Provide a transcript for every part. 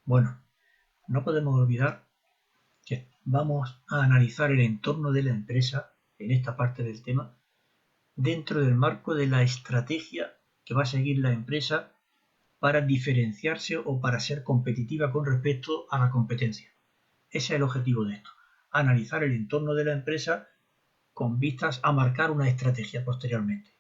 Bueno, no podemos olvidar que vamos a analizar el entorno de la empresa en esta parte del tema dentro del marco de la estrategia que va a seguir la empresa para diferenciarse o para ser competitiva con respecto a la competencia. Ese es el objetivo de esto, analizar el entorno de la empresa con vistas a marcar una estrategia posteriormente.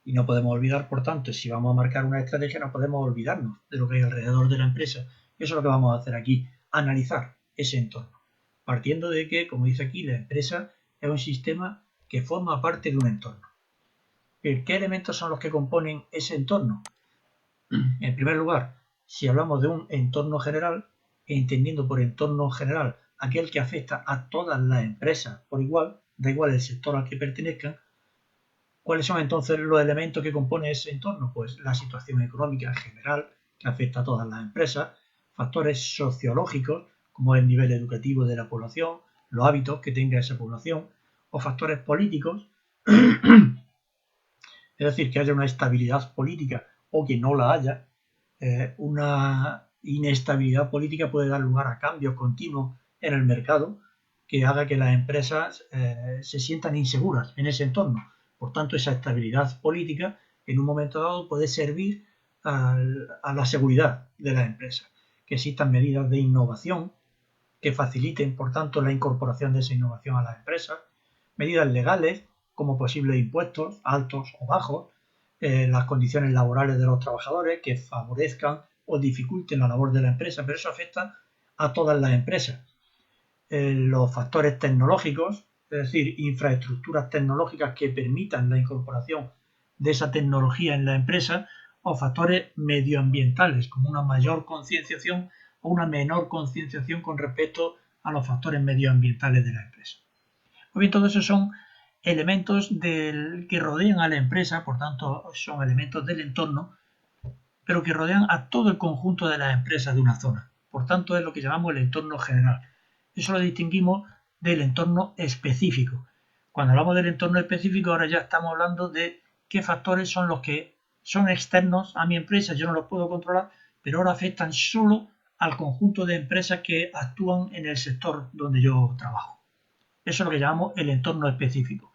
Y no podemos olvidar, por tanto, si vamos a marcar una estrategia, no podemos olvidarnos de lo que hay alrededor de la empresa. Eso es lo que vamos a hacer aquí, analizar ese entorno. Partiendo de que, como dice aquí, la empresa es un sistema que forma parte de un entorno. ¿Qué elementos son los que componen ese entorno? En primer lugar, si hablamos de un entorno general, entendiendo por entorno general aquel que afecta a todas las empresas por igual, da igual el sector al que pertenezcan, ¿cuáles son entonces los elementos que componen ese entorno? Pues la situación económica en general, que afecta a todas las empresas, factores sociológicos, como el nivel educativo de la población, los hábitos que tenga esa población, o factores políticos, es decir, que haya una estabilidad política o que no la haya. Una inestabilidad política puede dar lugar a cambios continuos en el mercado que haga que las empresas se sientan inseguras en ese entorno. Por tanto, esa estabilidad política en un momento dado puede servir a la seguridad de la empresa. Que existan medidas de innovación que faciliten, por tanto, la incorporación de esa innovación a las empresas, medidas legales como posibles impuestos altos o bajos, las condiciones laborales de los trabajadores que favorezcan o dificulten la labor de la empresa, pero eso afecta a todas las empresas. Los factores tecnológicos, es decir, infraestructuras tecnológicas que permitan la incorporación de esa tecnología en la empresa, o factores medioambientales, como una mayor concienciación o una menor concienciación con respecto a los factores medioambientales de la empresa. Pues bien, todo eso son elementos que rodean a la empresa, por tanto, son elementos del entorno, pero que rodean a todo el conjunto de las empresas de una zona. Por tanto, es lo que llamamos el entorno general. Eso lo distinguimos del entorno específico. Cuando hablamos del entorno específico, ahora ya estamos hablando de qué factores son los que son externos a mi empresa, yo no los puedo controlar, pero ahora afectan solo al conjunto de empresas que actúan en el sector donde yo trabajo. Eso es lo que llamamos el entorno específico.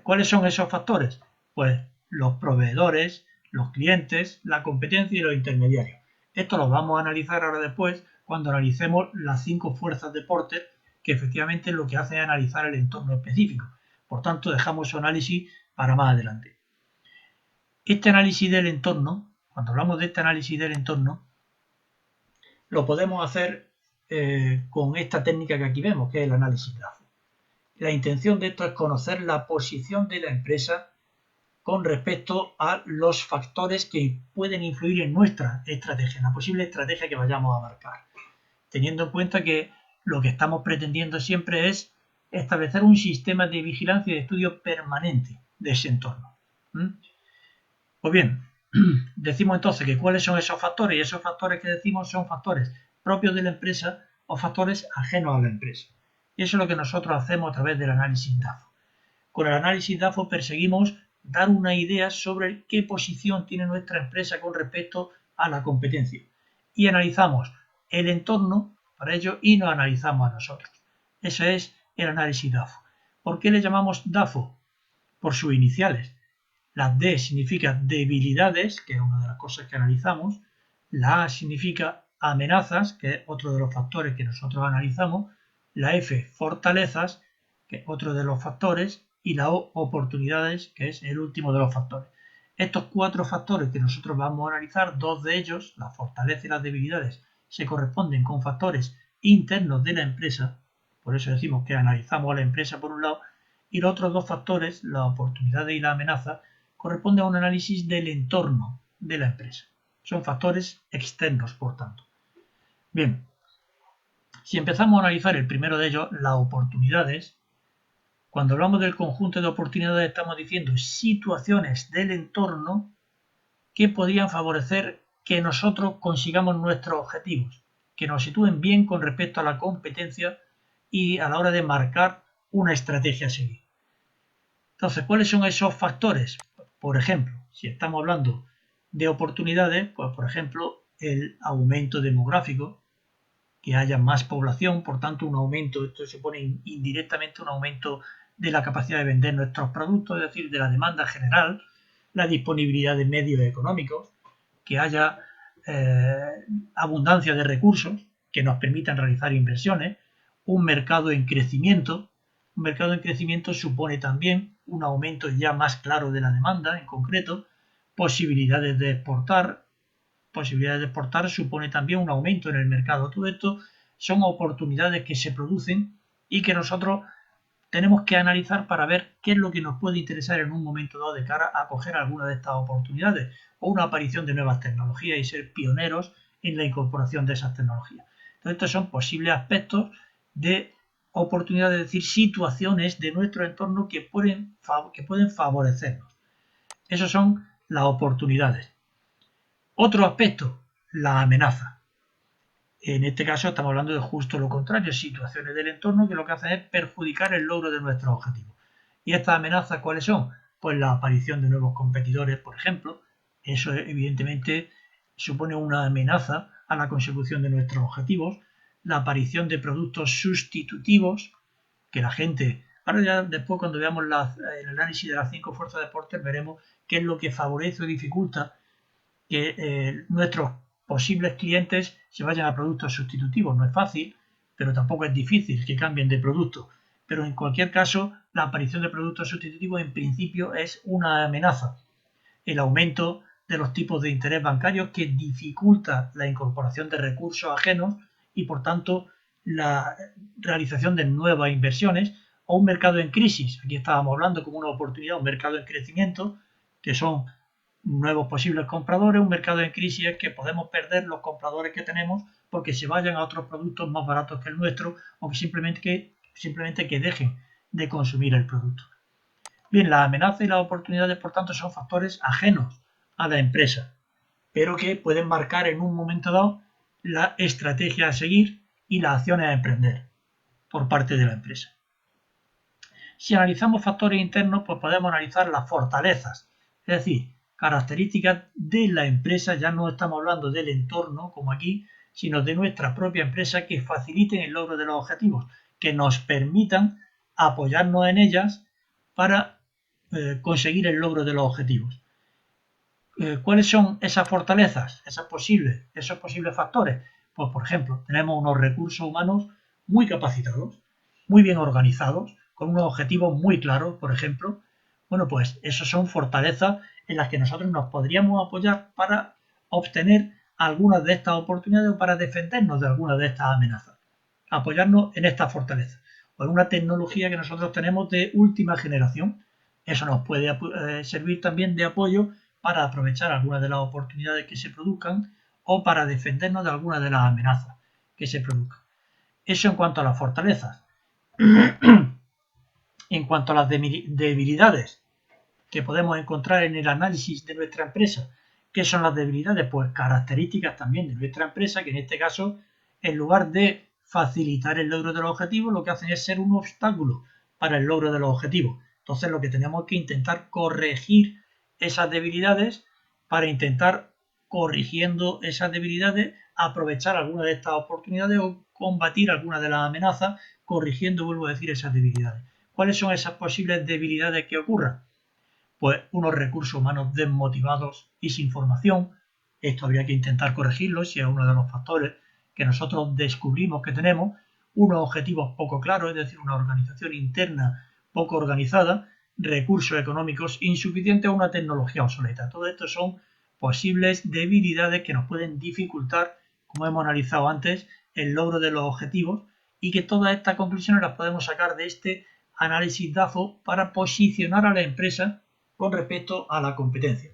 ¿Cuáles son esos factores? Pues los proveedores, los clientes, la competencia y los intermediarios. Esto lo vamos a analizar ahora después cuando analicemos las 5 fuerzas de Porter, que efectivamente lo que hace es analizar el entorno específico. Por tanto, dejamos su análisis para más adelante. Este análisis del entorno, cuando hablamos de este análisis del entorno, lo podemos hacer con esta técnica que aquí vemos, que es el análisis DAFO. La intención de esto es conocer la posición de la empresa con respecto a los factores que pueden influir en nuestra estrategia, en la posible estrategia que vayamos a marcar, teniendo en cuenta que lo que estamos pretendiendo siempre es establecer un sistema de vigilancia y de estudio permanente de ese entorno. Pues bien, decimos entonces que cuáles son esos factores, y esos factores que decimos son factores propios de la empresa o factores ajenos a la empresa. Y eso es lo que nosotros hacemos a través del análisis DAFO. Con el análisis DAFO perseguimos dar una idea sobre qué posición tiene nuestra empresa con respecto a la competencia. Y analizamos el entorno para ello y nos analizamos a nosotros. Ese es el análisis DAFO. ¿Por qué le llamamos DAFO? Por sus iniciales. La D significa debilidades, que es una de las cosas que analizamos. La A significa amenazas, que es otro de los factores que nosotros analizamos. La F, fortalezas, que es otro de los factores. Y la O, oportunidades, que es el último de los factores. Estos 4 factores que nosotros vamos a analizar, 2 de ellos, la fortaleza y las debilidades, se corresponden con factores internos de la empresa. Por eso decimos que analizamos a la empresa por un lado, y los otros 2 factores, la oportunidad y la amenaza, corresponden a un análisis del entorno de la empresa. Son factores externos, por tanto. Bien, si empezamos a analizar el primero de ellos, las oportunidades, cuando hablamos del conjunto de oportunidades estamos diciendo situaciones del entorno que podrían favorecer que nosotros consigamos nuestros objetivos, que nos sitúen bien con respecto a la competencia y a la hora de marcar una estrategia a seguir. Entonces, ¿cuáles son esos factores? Por ejemplo, si estamos hablando de oportunidades, pues por ejemplo, el aumento demográfico, que haya más población, por tanto un aumento, esto supone indirectamente un aumento de la capacidad de vender nuestros productos, es decir, de la demanda general, la disponibilidad de medios económicos, que haya abundancia de recursos que nos permitan realizar inversiones, un mercado en crecimiento. Un mercado en crecimiento supone también un aumento ya más claro de la demanda, en concreto, posibilidades de exportar. Posibilidades de exportar supone también un aumento en el mercado. Todo esto son oportunidades que se producen y que nosotros tenemos que analizar para ver qué es lo que nos puede interesar en un momento dado de cara a coger alguna de estas oportunidades o una aparición de nuevas tecnologías y ser pioneros en la incorporación de esas tecnologías. Entonces, estos son posibles aspectos de oportunidades, es decir, situaciones de nuestro entorno que pueden favorecernos. Esas son las oportunidades. Otro aspecto, la amenaza. En este caso estamos hablando de justo lo contrario, situaciones del entorno que lo que hacen es perjudicar el logro de nuestros objetivos. ¿Y estas amenazas cuáles son? Pues la aparición de nuevos competidores, por ejemplo. Eso evidentemente supone una amenaza a la consecución de nuestros objetivos. La aparición de productos sustitutivos, que la gente... Ahora ya después cuando veamos el análisis de las 5 fuerzas de Porter veremos qué es lo que favorece o dificulta que nuestros posibles clientes se vayan a productos sustitutivos. No es fácil, pero tampoco es difícil que cambien de producto. Pero en cualquier caso, la aparición de productos sustitutivos en principio es una amenaza. El aumento de los tipos de interés bancarios que dificulta la incorporación de recursos ajenos y por tanto la realización de nuevas inversiones o un mercado en crisis. Aquí estábamos hablando como una oportunidad, un mercado en crecimiento, que son nuevos posibles compradores. Un mercado en crisis es que podemos perder los compradores que tenemos porque se vayan a otros productos más baratos que el nuestro o que simplemente que dejen de consumir el producto. Bien, las amenazas y las oportunidades, por tanto, son factores ajenos a la empresa, pero que pueden marcar en un momento dado la estrategia a seguir y las acciones a emprender por parte de la empresa. Si analizamos factores internos, pues podemos analizar las fortalezas, es decir, características de la empresa. Ya no estamos hablando del entorno, como aquí, sino de nuestra propia empresa, que faciliten el logro de los objetivos, que nos permitan apoyarnos en ellas para conseguir el logro de los objetivos. ¿Cuáles son esas fortalezas, esos posibles factores? Pues, por ejemplo, tenemos unos recursos humanos muy capacitados, muy bien organizados, con unos objetivos muy claros, por ejemplo. Bueno, pues esas son fortalezas en las que nosotros nos podríamos apoyar para obtener algunas de estas oportunidades o para defendernos de algunas de estas amenazas. Apoyarnos en esta fortaleza o en una tecnología que nosotros tenemos de última generación. Eso nos puede servir también de apoyo para aprovechar algunas de las oportunidades que se produzcan o para defendernos de algunas de las amenazas que se produzcan. Eso en cuanto a las fortalezas. En cuanto a las debilidades que podemos encontrar en el análisis de nuestra empresa, ¿qué son las debilidades? Pues características también de nuestra empresa, que en este caso, en lugar de facilitar el logro de los objetivos, lo que hacen es ser un obstáculo para el logro de los objetivos. Entonces, lo que tenemos que intentar corregir esas debilidades para intentar, corrigiendo esas debilidades, aprovechar alguna de estas oportunidades o combatir alguna de las amenazas, corrigiendo, vuelvo a decir, esas debilidades. ¿Cuáles son esas posibles debilidades que ocurran? Pues unos recursos humanos desmotivados y sin formación. Esto habría que intentar corregirlo si es uno de los factores que nosotros descubrimos que tenemos. Unos objetivos poco claros, es decir, una organización interna poco organizada, recursos económicos insuficientes o una tecnología obsoleta. Todo esto son posibles debilidades que nos pueden dificultar, como hemos analizado antes, el logro de los objetivos, y que todas estas conclusiones las podemos sacar de este análisis DAFO para posicionar a la empresa con respecto a la competencia.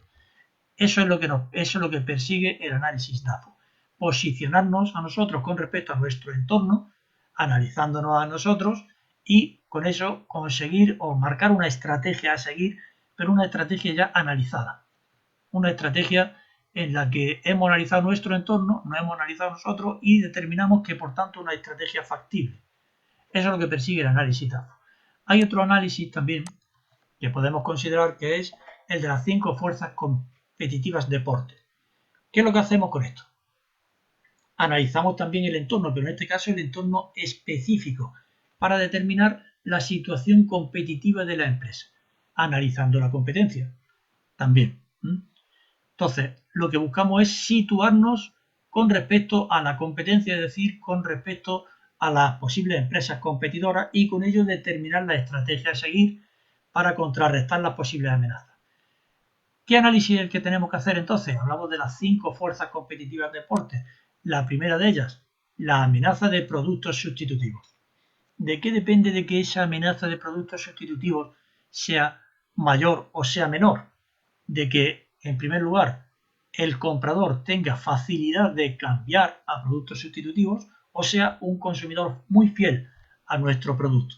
Eso es lo que persigue el análisis DAFO. Posicionarnos a nosotros con respecto a nuestro entorno, analizándonos a nosotros y con eso conseguir o marcar una estrategia a seguir, pero una estrategia ya analizada. Una estrategia en la que hemos analizado nuestro entorno, nos hemos analizado nosotros y determinamos que por tanto una estrategia factible. Eso es lo que persigue el análisis DAFO. Hay otro análisis también que podemos considerar que es el de las 5 fuerzas competitivas de Porter. ¿Qué es lo que hacemos con esto? Analizamos también el entorno, pero en este caso el entorno específico, para determinar la situación competitiva de la empresa, analizando la competencia también. Entonces, lo que buscamos es situarnos con respecto a la competencia, es decir, con respecto a las posibles empresas competidoras y con ello determinar la estrategia a seguir para contrarrestar las posibles amenazas. ¿Qué análisis es el que tenemos que hacer entonces? Hablamos de las 5 fuerzas competitivas de deporte. La primera de ellas, la amenaza de productos sustitutivos. ¿De qué depende de que esa amenaza de productos sustitutivos sea mayor o sea menor? De que, en primer lugar, el comprador tenga facilidad de cambiar a productos sustitutivos o sea un consumidor muy fiel a nuestro producto.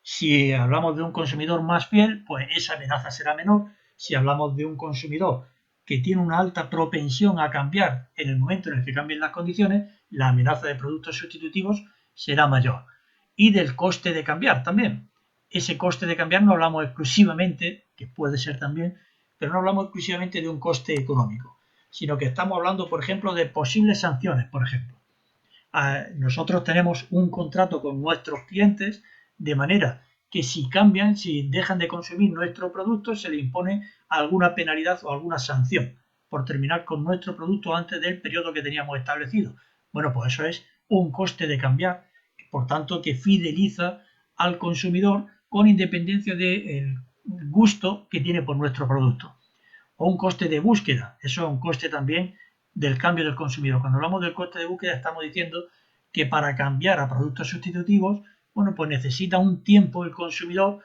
Si hablamos de un consumidor más fiel, pues esa amenaza será menor. Si hablamos de un consumidor que tiene una alta propensión a cambiar en el momento en el que cambien las condiciones, la amenaza de productos sustitutivos será mayor. Y del coste de cambiar también. Ese coste de cambiar no hablamos exclusivamente, que puede ser también, pero no hablamos exclusivamente de un coste económico, sino que estamos hablando, por ejemplo, de posibles sanciones, por ejemplo. Nosotros tenemos un contrato con nuestros clientes de manera que si cambian, si dejan de consumir nuestro producto, se le impone alguna penalidad o alguna sanción por terminar con nuestro producto antes del periodo que teníamos establecido. Bueno, pues eso es un coste de cambiar, por tanto, que fideliza al consumidor con independencia del gusto que tiene por nuestro producto. O un coste de búsqueda, eso es un coste también del cambio del consumidor. Cuando hablamos del coste de búsqueda estamos diciendo que para cambiar a productos sustitutivos, bueno, pues necesita un tiempo el consumidor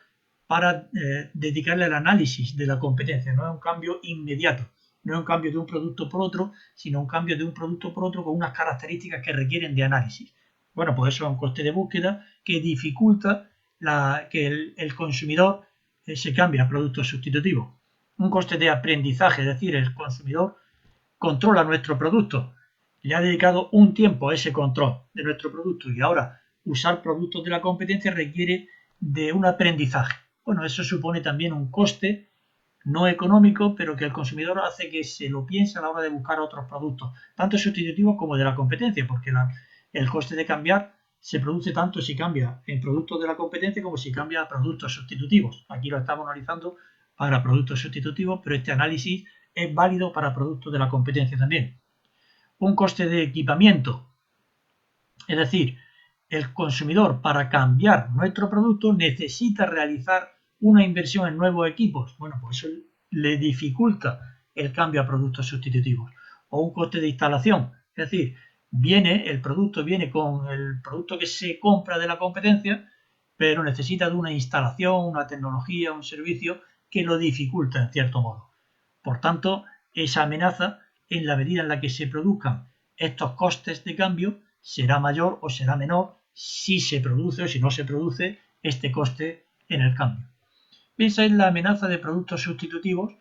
para dedicarle al análisis de la competencia. No es un cambio inmediato, no es un cambio de un producto por otro, sino un cambio de un producto por otro con unas características que requieren de análisis. Bueno, pues eso es un coste de búsqueda que dificulta que el consumidor se cambie a productos sustitutivos. Un coste de aprendizaje, es decir, el consumidor controla nuestro producto, le ha dedicado un tiempo a ese control de nuestro producto y ahora usar productos de la competencia requiere de un aprendizaje. Bueno, eso supone también un coste no económico, pero que el consumidor hace que se lo piense a la hora de buscar otros productos, tanto sustitutivos como de la competencia, porque el coste de cambiar se produce tanto si cambia en productos de la competencia como si cambia a productos sustitutivos. Aquí lo estamos analizando para productos sustitutivos, pero este análisis es válido para productos de la competencia también. Un coste de equipamiento, es decir, el consumidor para cambiar nuestro producto necesita realizar una inversión en nuevos equipos. Bueno, pues eso le dificulta el cambio a productos sustitutivos. O un coste de instalación, es decir, el producto viene con el producto que se compra de la competencia, pero necesita de una instalación, una tecnología, un servicio que lo dificulta en cierto modo. Por tanto, esa amenaza, en la medida en la que se produzcan estos costes de cambio, será mayor o será menor si se produce o si no se produce este coste en el cambio. Esa es la amenaza de productos sustitutivos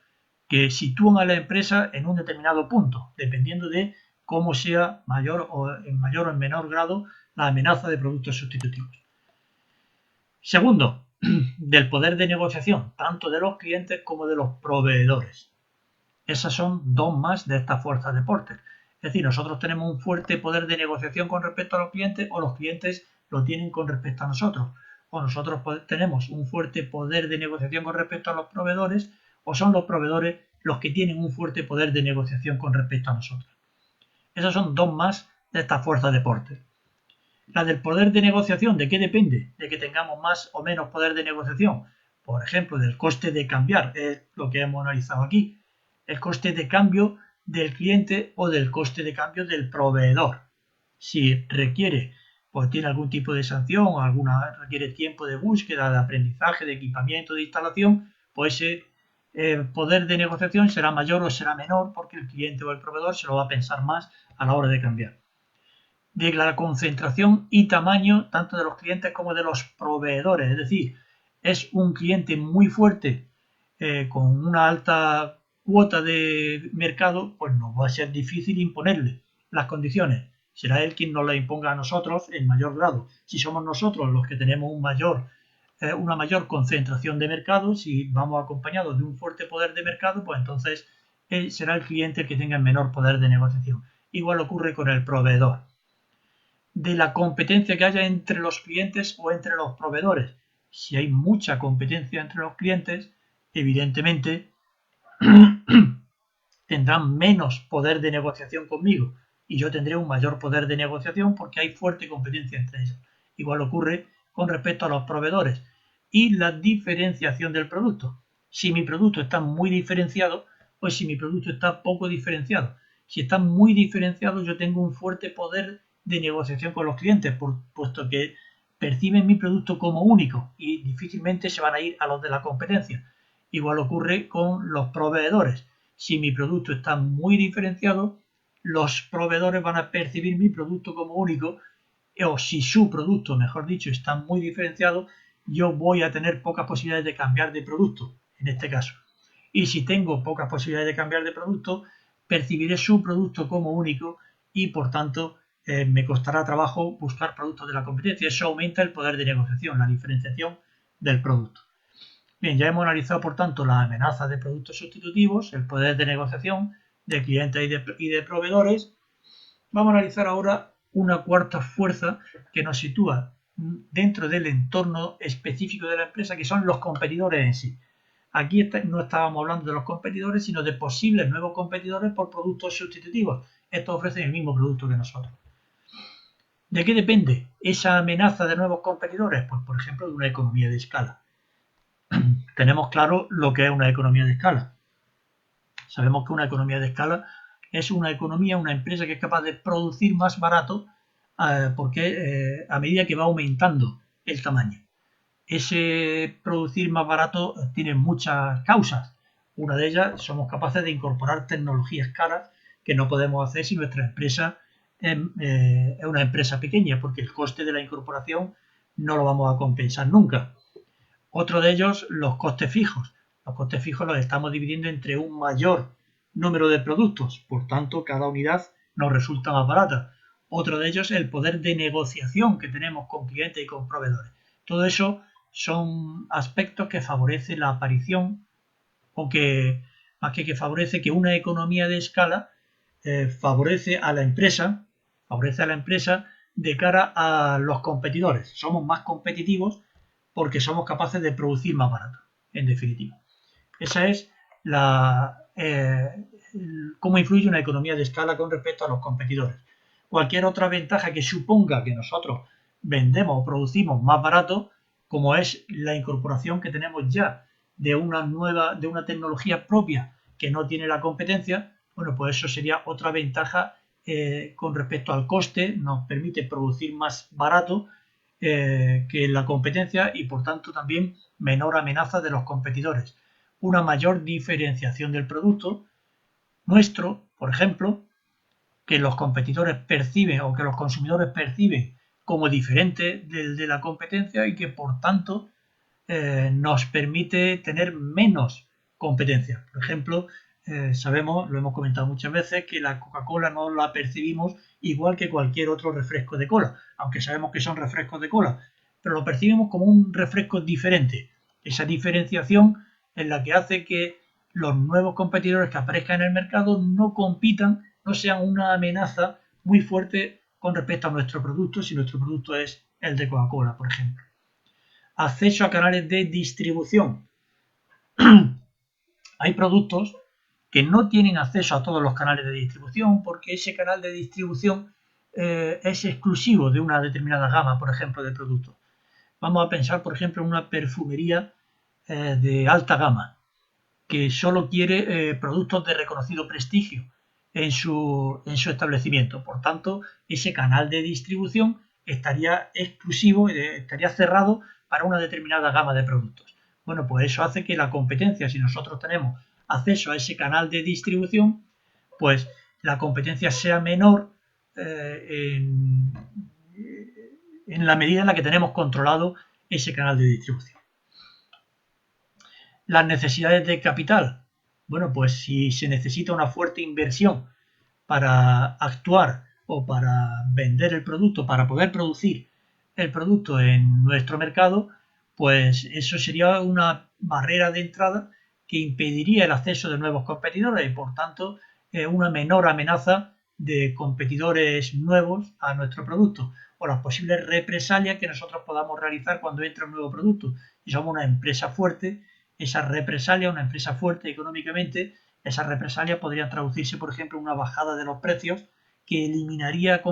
que sitúan a la empresa en un determinado punto, dependiendo de cómo sea mayor o en menor grado la amenaza de productos sustitutivos. Segundo, del poder de negociación, tanto de los clientes como de los proveedores. Esas son dos más de estas fuerzas de Porter. Es decir, nosotros tenemos un fuerte poder de negociación con respecto a los clientes o los clientes lo tienen con respecto a nosotros. O nosotros tenemos un fuerte poder de negociación con respecto a los proveedores o son los proveedores los que tienen un fuerte poder de negociación con respecto a nosotros. Esas son dos más de estas fuerzas de Porter. La del poder de negociación, ¿de qué depende? De que tengamos más o menos poder de negociación. Por ejemplo, del coste de cambiar, es lo que hemos analizado aquí. El coste de cambio del cliente o del coste de cambio del proveedor. Si requiere, pues tiene algún tipo de sanción, requiere tiempo de búsqueda, de aprendizaje, de equipamiento, de instalación, pues ese poder de negociación será mayor o será menor porque el cliente o el proveedor se lo va a pensar más a la hora de cambiar. De la concentración y tamaño tanto de los clientes como de los proveedores, es decir, es un cliente muy fuerte con una alta cuota de mercado, pues nos va a ser difícil imponerle las condiciones. Será él quien nos las imponga a nosotros en mayor grado. Si somos nosotros los que tenemos una mayor concentración de mercado, si vamos acompañados de un fuerte poder de mercado, pues entonces será el cliente el que tenga el menor poder de negociación. Igual ocurre con el proveedor. De la competencia que haya entre los clientes o entre los proveedores. Si hay mucha competencia entre los clientes, evidentemente tendrán menos poder de negociación conmigo y yo tendré un mayor poder de negociación porque hay fuerte competencia entre ellos. Igual ocurre con respecto a los proveedores y la diferenciación del producto. Si mi producto está muy diferenciado o si mi producto está poco diferenciado. Si está muy diferenciado, yo tengo un fuerte poder de negociación con los clientes, puesto que perciben mi producto como único y difícilmente se van a ir a los de la competencia. Igual ocurre con los proveedores. Si mi producto está muy diferenciado, los proveedores van a percibir mi producto como único, o si su producto, mejor dicho, está muy diferenciado, yo voy a tener pocas posibilidades de cambiar de producto, en este caso. Y si tengo pocas posibilidades de cambiar de producto, percibiré su producto como único y, por tanto, me costará trabajo buscar productos de la competencia. Eso aumenta el poder de negociación, la diferenciación del producto. Bien, ya hemos analizado, por tanto, las amenazas de productos sustitutivos, el poder de negociación de clientes y de proveedores. Vamos a analizar ahora una cuarta fuerza que nos sitúa dentro del entorno específico de la empresa, que son los competidores en sí. Aquí no estábamos hablando de los competidores, sino de posibles nuevos competidores por productos sustitutivos. Estos ofrecen el mismo producto que nosotros. ¿De qué depende esa amenaza de nuevos competidores? Pues, por ejemplo, de una economía de escala. Tenemos claro lo que es una economía de escala. Sabemos que una economía de escala es una economía, una empresa que es capaz de producir más barato porque a medida que va aumentando el tamaño. Ese producir más barato tiene muchas causas. Una de ellas, somos capaces de incorporar tecnologías caras que no podemos hacer si nuestra empresa es una empresa pequeña, porque el coste de la incorporación no lo vamos a compensar nunca. Otro de ellos, los costes fijos. Los costes fijos los estamos dividiendo entre un mayor número de productos, por tanto, cada unidad nos resulta más barata. Otro de ellos, el poder de negociación que tenemos con clientes y con proveedores. Todo eso son aspectos que favorecen la aparición o que, más que favorece que una economía de escala favorece a la empresa de cara a los competidores. Somos más competitivos porque somos capaces de producir más barato, en definitiva. Esa es cómo influye una economía de escala con respecto a los competidores. Cualquier otra ventaja que suponga que nosotros vendemos o producimos más barato, como es la incorporación que tenemos ya de una tecnología propia que no tiene la competencia, bueno, pues eso sería otra ventaja con respecto al coste, nos permite producir más barato que la competencia y por tanto también menor amenaza de los competidores. Una mayor diferenciación del producto nuestro, por ejemplo, que los competidores perciben o que los consumidores perciben como diferente del de la competencia y que por tanto nos permite tener menos competencia. Por ejemplo, sabemos, lo hemos comentado muchas veces, que la Coca-Cola no la percibimos igual que cualquier otro refresco de cola, aunque sabemos que son refrescos de cola, pero lo percibimos como un refresco diferente. Esa diferenciación es la que hace que los nuevos competidores que aparezcan en el mercado no compitan, no sean una amenaza muy fuerte con respecto a nuestro producto, si nuestro producto es el de Coca-Cola, por ejemplo. Acceso a canales de distribución. Hay productos que no tienen acceso a todos los canales de distribución porque ese canal de distribución es exclusivo de una determinada gama, por ejemplo, de productos. Vamos a pensar, por ejemplo, en una perfumería de alta gama que solo quiere productos de reconocido prestigio en su establecimiento. Por tanto, ese canal de distribución estaría exclusivo, estaría cerrado para una determinada gama de productos. Bueno, pues eso hace que la competencia, si nosotros tenemos acceso a ese canal de distribución, pues la competencia sea menor en la medida en la que tenemos controlado ese canal de distribución. Las necesidades de capital. Bueno, pues si se necesita una fuerte inversión para actuar o para vender el producto, para poder producir el producto en nuestro mercado, pues eso sería una barrera de entrada que impediría el acceso de nuevos competidores y por tanto una menor amenaza de competidores nuevos a nuestro producto o las posibles represalias que nosotros podamos realizar cuando entra un nuevo producto. Si somos una empresa fuerte, esa represalia, una empresa fuerte económicamente, esas represalias podrían traducirse, por ejemplo, en una bajada de los precios que eliminaría la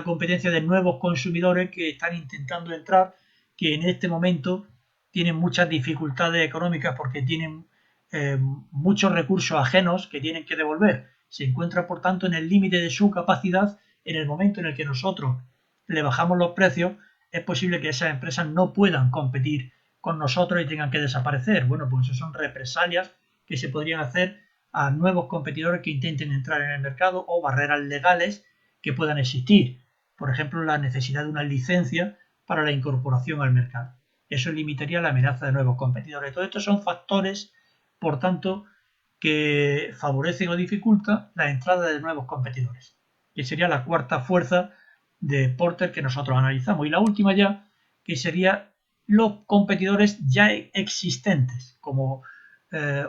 competencia de nuevos consumidores que están intentando entrar, que en este momento tienen muchas dificultades económicas porque tienen muchos recursos ajenos que tienen que devolver. Se encuentra, por tanto, en el límite de su capacidad. En el momento en el que nosotros le bajamos los precios, es posible que esas empresas no puedan competir con nosotros y tengan que desaparecer. Bueno, pues eso son represalias que se podrían hacer a nuevos competidores que intenten entrar en el mercado o barreras legales que puedan existir. Por ejemplo, la necesidad de una licencia para la incorporación al mercado. Eso limitaría la amenaza de nuevos competidores. Todo esto son factores, por tanto, que favorecen o dificultan la entrada de nuevos competidores, que sería la cuarta fuerza de Porter que nosotros analizamos. Y la última ya, que sería los competidores ya existentes, como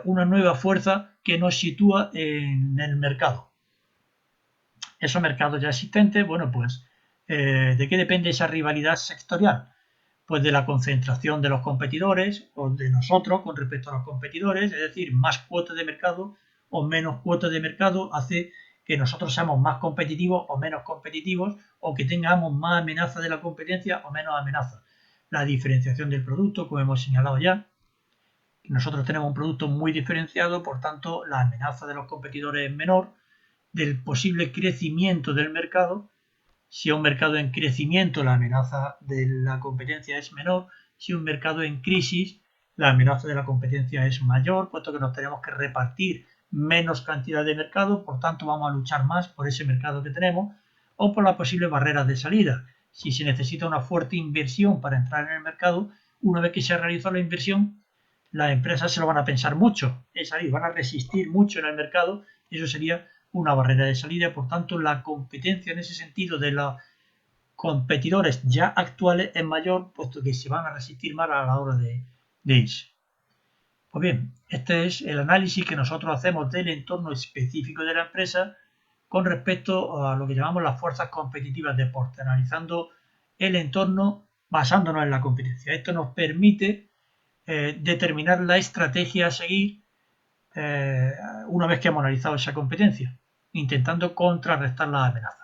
una nueva fuerza que nos sitúa en el mercado. Esos mercados ya existentes, bueno, pues, ¿de qué depende esa rivalidad sectorial? Pues de la concentración de los competidores o de nosotros con respecto a los competidores, es decir, más cuotas de mercado o menos cuotas de mercado hace que nosotros seamos más competitivos o menos competitivos o que tengamos más amenaza de la competencia o menos amenaza. La diferenciación del producto, como hemos señalado ya, nosotros tenemos un producto muy diferenciado, por tanto la amenaza de los competidores es menor, del posible crecimiento del mercado. Si un mercado en crecimiento, la amenaza de la competencia es menor. Si un mercado en crisis, la amenaza de la competencia es mayor, puesto que nos tenemos que repartir menos cantidad de mercado, por tanto vamos a luchar más por ese mercado que tenemos o por las posibles barreras de salida. Si se necesita una fuerte inversión para entrar en el mercado, una vez que se ha realizado la inversión, las empresas se lo van a pensar mucho, es salir, van a resistir mucho en el mercado, y eso sería una barrera de salida. Por tanto, la competencia en ese sentido de los competidores ya actuales es mayor, puesto que se van a resistir más a la hora de irse. Pues bien, este es el análisis que nosotros hacemos del entorno específico de la empresa con respecto a lo que llamamos las fuerzas competitivas de Porter, analizando el entorno basándonos en la competencia. Esto nos permite determinar la estrategia a seguir una vez que hemos analizado esa competencia, intentando contrarrestar las amenazas.